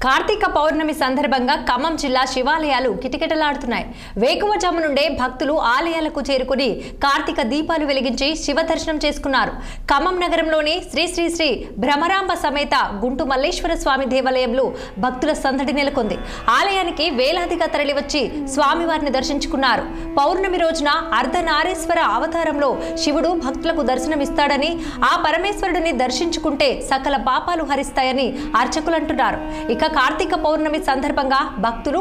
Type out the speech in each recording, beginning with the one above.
కార్తీక పౌర్ణమి సందర్భంగా ఖమ్మం జిల్లా శివాలయాలు కిటకిటలాడుతున్నాయి. వేకువజాము నుండే భక్తులు ఆలయాలకు చేరుకుని కార్తీక దీపాలు వెలిగించి శివ దర్శనం చేసుకున్నారు. ఖమ్మం నగరంలోని శ్రీ శ్రీ శ్రీ భ్రమరాంబ సమేత గుంటు మల్లేశ్వర స్వామి దేవాలయంలో భక్తుల సందడి నెలకొంది. ఆలయానికి వేలాదిగా తరలివచ్చి స్వామివారిని దర్శించుకున్నారు. పౌర్ణమి రోజున అర్ధనారీశ్వర అవతారంలో శివుడు భక్తులకు దర్శనమిస్తాడని, ఆ పరమేశ్వరుడిని దర్శించుకుంటే సకల పాపాలు హరిస్తాయని అర్చకులు అంటున్నారు. ఇక కార్తీక పౌర్ణమి సందర్భంగా భక్తులు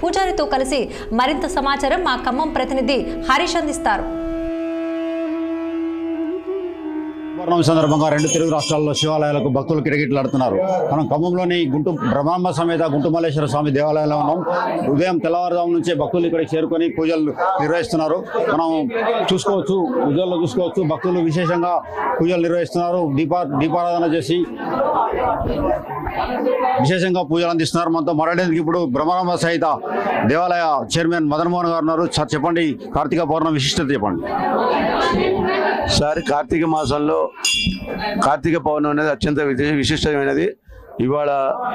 పూజారితో కలిసి మరింత సమాచారం మా ఖమ్మం ప్రతినిధి హరీష్ అందిస్తారు. పౌర్ణమి సందర్భంగా రెండు తెలుగు రాష్ట్రాల్లో శివాలయాలకు భక్తులు కిటకిటలాడుతున్నారు. మనం ఖమ్మంలోని గుంటు భ్రమరాంబ సమేత గుంటు మల్లేశ్వర స్వామి దేవాలయంలో ఉన్నాం. ఉదయం తెల్లవారుజాము నుంచే భక్తులు ఇక్కడికి చేరుకొని పూజలు నిర్వహిస్తున్నారు. మనం చూసుకోవచ్చు, పూజల్లో చూసుకోవచ్చు, భక్తులు విశేషంగా పూజలు నిర్వహిస్తున్నారు. దీపారాధన చేసి విశేషంగా పూజలు అందిస్తున్నారు. మనతో మాట్లాడేందుకు ఇప్పుడు భ్రమరాంబ సహిత దేవాలయ చైర్మన్ మదన్ మోహన్ గారు ఉన్నారు. సార్ చెప్పండి, కార్తీక పౌర్ణమి విశిష్టత చెప్పండి. సార్, కార్తీక మాసంలో కార్తీక పౌర్ణమి అనేది అత్యంత విశిష్టమైనది. ఇవాళ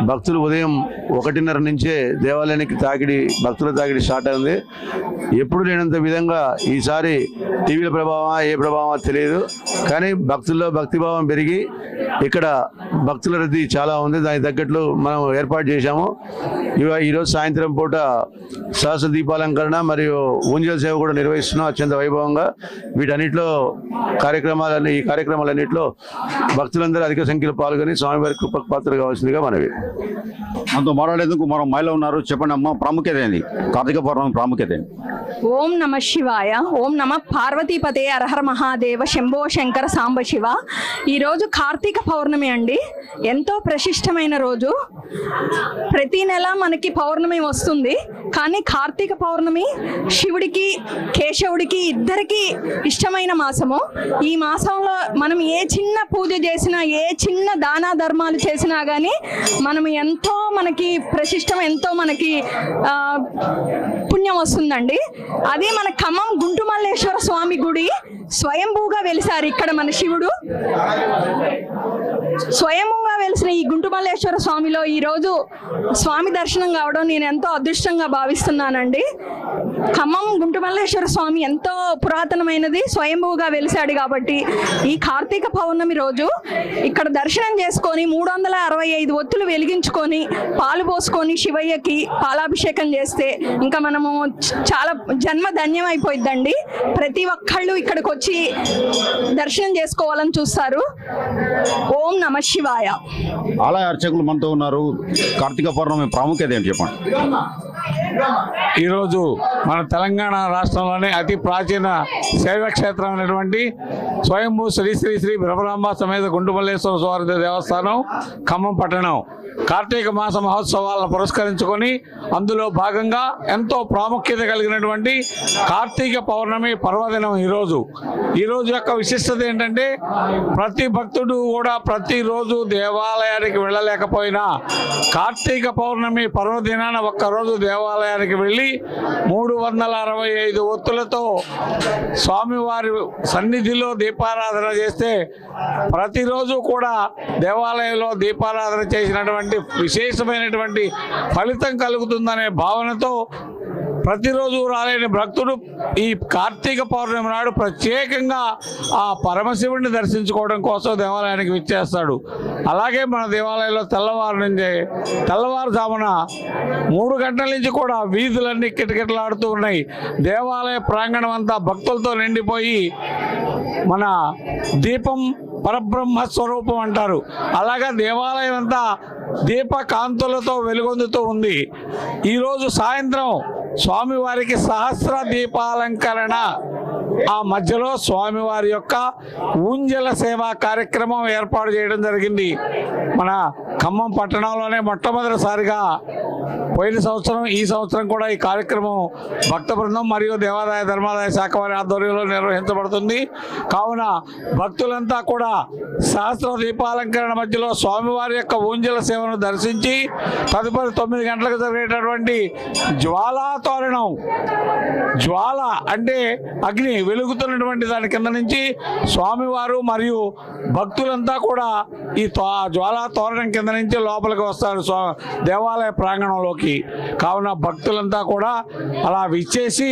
భక్తులు ఉదయం 1:30 నుంచే దేవాలయానికి భక్తుల తాకిడి స్టార్ట్ అయింది. ఎప్పుడు లేనంత విధంగా ఈసారి టీవీల ప్రభావమా ఏ ప్రభావమా తెలియదు, కానీ భక్తుల్లో భక్తిభావం పెరిగి ఇక్కడ భక్తుల రద్దీ చాలా ఉంది. దానికి తగ్గట్లు మనం ఏర్పాటు చేశాము. ఈరోజు సాయంత్రం పూట సహస్ర దీపాలంకరణ మరియు ఊంజల సేవ కూడా నిర్వహిస్తున్నాం అత్యంత వైభవంగా. ఈ కార్యక్రమాలన్నింటిలో భక్తులందరూ అధిక సంఖ్యలో పాల్గొని స్వామివారి కృపకు పాత్ర కావాల్సిందిగా మనవి. మనతో మాట్లాడేందుకు మరో మహిళ ఉన్నారు. చెప్పండి అమ్మ, ప్రాముఖ్యత ఏంది? కార్తీక పౌర్ణమి ప్రాముఖ్యత ఏంది? ఓం నమ శివాయ. ఓం నమ పార్వతీపతే అరహర మహాదేవ శంభో శంకర సాంబ శివ. ఈరోజు కార్తీక పౌర్ణమి అండి. ఎంతో ప్రశిష్టమైన రోజు. ప్రతి నెల మనకి పౌర్ణమి వస్తుంది, కానీ కార్తీక పౌర్ణమి శివుడికి కేశవుడికి ఇద్దరికి ఇష్టమైన మాసము. ఈ మాసంలో మనం ఏ చిన్న పూజ చేసినా, ఏ చిన్న దాన ధర్మాలు చేసినా కానీ మనం ఎంతో మనకి ప్రశిష్టం, ఎంతో మనకి పుణ్యం వస్తుందండి. అది మన ఖమ్మం గుంటు మల్లేశ్వర స్వామి గుడి స్వయంభూగా వెలిసారు. ఇక్కడ మన శివుడు స్వయంభూగా వెలిసిన ఈ గుంటు మల్లేశ్వర స్వామిలో ఈరోజు స్వామి దర్శనం కావడం నేను ఎంతో అదృష్టంగా భావిస్తున్నానండి. ఖమ్మం గుంటు మల్లేశ్వర స్వామి ఎంతో పురాతనమైనది, స్వయంభూగా వెలిసాడు కాబట్టి ఈ కార్తీక పౌర్ణమి రోజు ఇక్కడ దర్శనం చేసుకొని 365 ఒత్తులు వెలిగించుకొని పాలు పోసుకొని శివయ్యకి పాలాభిషేకం చేస్తే ఇంకా మనము చాలా జన్మ ధన్యం అయిపోయిద్దండి. ప్రతి ఒక్కళ్ళు ఇక్కడికి వచ్చి దర్శనం చేసుకోవాలని చూస్తారు. ఓం నమ శివాయ. ఆలయ అర్చకులు మనతో ఉన్నారు. కార్తీక పౌర్ణమి ప్రాముఖ్యత ఏంటి చెప్పండి. ఈరోజు మన తెలంగాణ రాష్ట్రంలోనే అతి ప్రాచీన శైవక్షేత్రం అయినటువంటి స్వయంభూ శ్రీ శ్రీ శ్రీ భ్రమరాంబ సమేత గుంటు మల్లేశ్వర స్వామి దేవస్థానం ఖమ్మం పట్టణం కార్తీక మాస మహోత్సవాలను పురస్కరించుకొని అందులో భాగంగా ఎంతో ప్రాముఖ్యత కలిగినటువంటి కార్తీక పౌర్ణమి పర్వదినం ఈరోజు యొక్క విశిష్టత ఏంటంటే, ప్రతి భక్తుడు కూడా ప్రతిరోజు దేవాలయానికి వెళ్ళలేకపోయినా కార్తీక పౌర్ణమి పర్వదినాన ఒక్కరోజు దేవాలయానికి వెళ్ళి 365 ఒత్తులతో స్వామివారి సన్నిధిలో దీపారాధన చేస్తే ప్రతిరోజు కూడా దేవాలయంలో దీపారాధన చేసినటువంటి విశేషమైనటువంటి ఫలితం కలుగుతుందనే భావనతో ప్రతిరోజు రాలేని భక్తుడు ఈ కార్తీక పౌర్ణమి నాడు ప్రత్యేకంగా ఆ పరమశివుడిని దర్శించుకోవడం కోసం దేవాలయానికి విచ్చేస్తాడు. అలాగే మన దేవాలయంలో తెల్లవారుజామున 3 గంటల నుంచి కూడా వీధులన్నీ కిటకిటలాడుతూ ఉన్నాయి. దేవాలయ ప్రాంగణం అంతా భక్తులతో నిండిపోయి మన దీపం పరబ్రహ్మ స్వరూపం అంటారు. అలాగా దేవాలయం అంతా దీపకాంతులతో వెలుగొందుతూ ఉంది. ఈరోజు సాయంత్రం స్వామివారికి సహస్ర దీపాలంకరణ, ఆ మధ్యలో స్వామివారి యొక్క ఊంజల సేవా కార్యక్రమం ఏర్పాటు చేయడం జరిగింది. మన ఖమ్మం పట్టణంలోనే మొట్టమొదటిసారిగా పోయిన సంవత్సరం, ఈ సంవత్సరం కూడా ఈ కార్యక్రమం భక్త బృందం మరియు దేవాదాయ ధర్మాదాయ శాఖ వారి ఆధ్వర్యంలో నిర్వహించబడుతుంది. కావున భక్తులంతా కూడా సహస్ర దీపాలంకరణ మధ్యలో స్వామివారి యొక్క ఊంజల సేవను దర్శించి తదుపరి 9 గంటలకు జరిగేటటువంటి జ్వాలా తోరణం, జ్వాల అంటే అగ్ని వెలుగుతున్నటువంటి దాని కింద నుంచి స్వామివారు మరియు భక్తులంతా కూడా ఈ జ్వాలా తోరణం కింద కింద నుంచి లోపలికి వస్తాడు దేవాలయ ప్రాంగణంలోకి. కావున భక్తులంతా కూడా అలా విచ్చేసి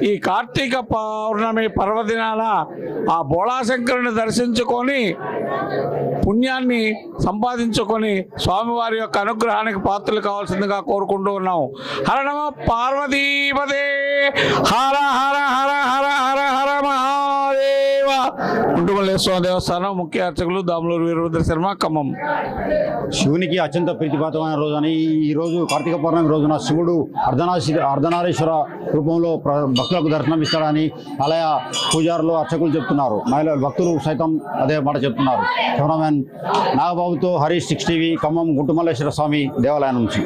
ఈ కార్తీక పౌర్ణమి పర్వదినాన ఆ బోళాశంకరుని దర్శించుకొని పుణ్యాన్ని సంపాదించుకొని స్వామివారి యొక్క అనుగ్రహానికి పాత్రలు కావాల్సిందిగా కోరుకుంటూ ఉన్నాం. హర నమ పార్వతీపదే, హర హర హర హర హర హర మహాదేవ. గుంటుమల్లేశ్వర దేవస్థానం ముఖ్య అర్చకులు దాములూరు వీరభద్ర శర్మ, ఖమ్మం. శివునికి అత్యంత ప్రీతిపాత్రమైన రోజు అని ఈ రోజు కార్తీక పౌర్ణమి రోజున శివుడు అర్ధనారీశ్వర రూపంలో భక్తులకు దర్శనం ఇస్తాడని ఆలయ పూజారులు అర్చకులు చెప్తున్నారు. మహిళలు భక్తులు సైతం అదే మాట చెప్తున్నారు. కెమెరామెన్ నాగబాబుతో హరీష్ 6 టీవీ, ఖమ్మం గుంటుమల్లేశ్వర స్వామి దేవాలయం నుంచి.